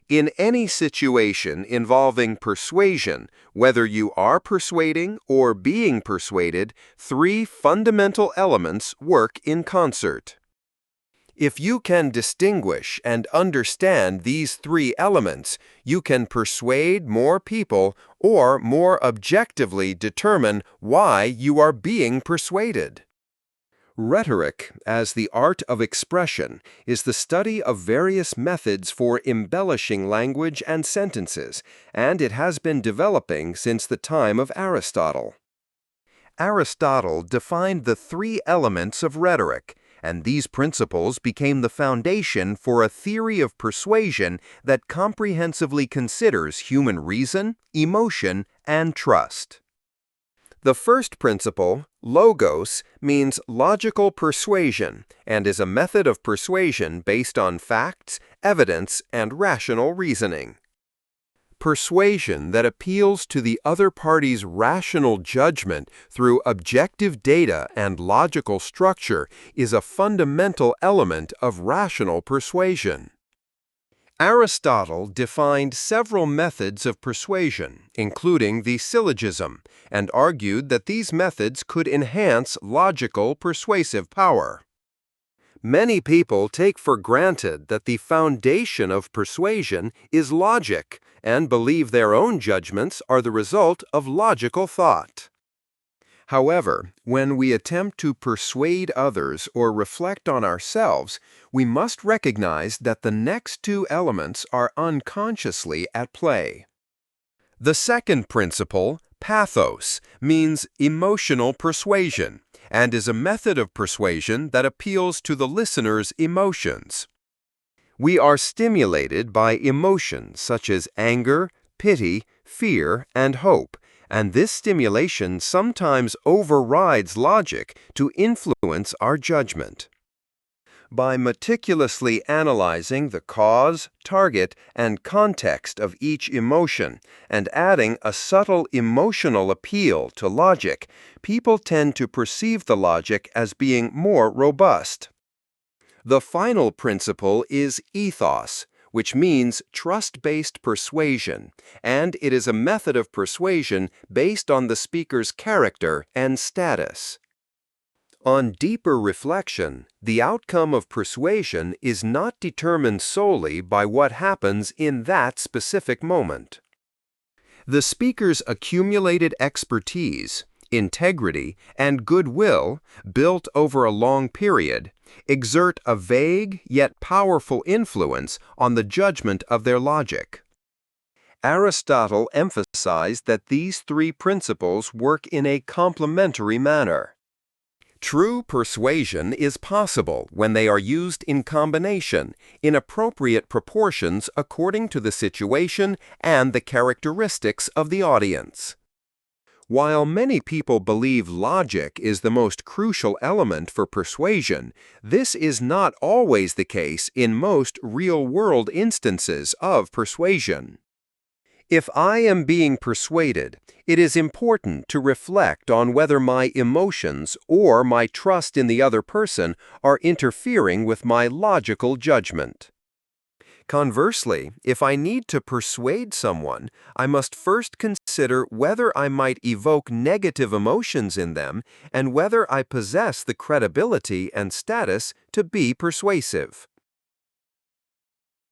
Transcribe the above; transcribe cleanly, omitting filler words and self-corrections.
In any situation involving persuasion, whether you are persuading or being persuaded, three fundamental elements work in concert. If you can distinguish and understand these three elements, you can persuade more people or more objectively determine why you are being persuaded. Rhetoric, as the art of expression, is the study of various methods for embellishing language and sentences, and it has been developing since the time of Aristotle. Aristotle defined the three elements of rhetoric, and these principles became the foundation for a theory of persuasion that comprehensively considers human reason, emotion, and trust. The first principle, logos, means logical persuasion and is a method of persuasion based on facts, evidence, and rational reasoning. Persuasion that appeals to the other party's rational judgment through objective data and logical structure is a fundamental element of rational persuasion. Aristotle defined several methods of persuasion, including the syllogism, and argued that these methods could enhance logical persuasive power. Many people take for granted that the foundation of persuasion is logic and believe their own judgments are the result of logical thought. However, when we attempt to persuade others or reflect on ourselves, we must recognize that the next two elements are unconsciously at play. The second principle, pathos, means emotional persuasion and is a method of persuasion that appeals to the listener's emotions. We are stimulated by emotions such as anger, pity, fear, and hope, and this stimulation sometimes overrides logic to influence our judgment. By meticulously analyzing the cause, target, and context of each emotion and adding a subtle emotional appeal to logic, people tend to perceive the logic as being more robust. The final principle is ethos, which means trust-based persuasion, and it is a method of persuasion based on the speaker's character and status. On deeper reflection, the outcome of persuasion is not determined solely by what happens in that specific moment. The speaker's accumulated expertise, integrity, and goodwill, built over a long period, exert a vague yet powerful influence on the judgment of their logic. Aristotle emphasized that these three principles work in a complementary manner. True persuasion is possible when they are used in combination, in appropriate proportions according to the situation and the characteristics of the audience. While many people believe logic is the most crucial element for persuasion, this is not always the case in most real-world instances of persuasion. If I am being persuaded, it is important to reflect on whether my emotions or my trust in the other person are interfering with my logical judgment. Conversely, if I need to persuade someone, I must first consider whether I might evoke negative emotions in them and whether I possess the credibility and status to be persuasive.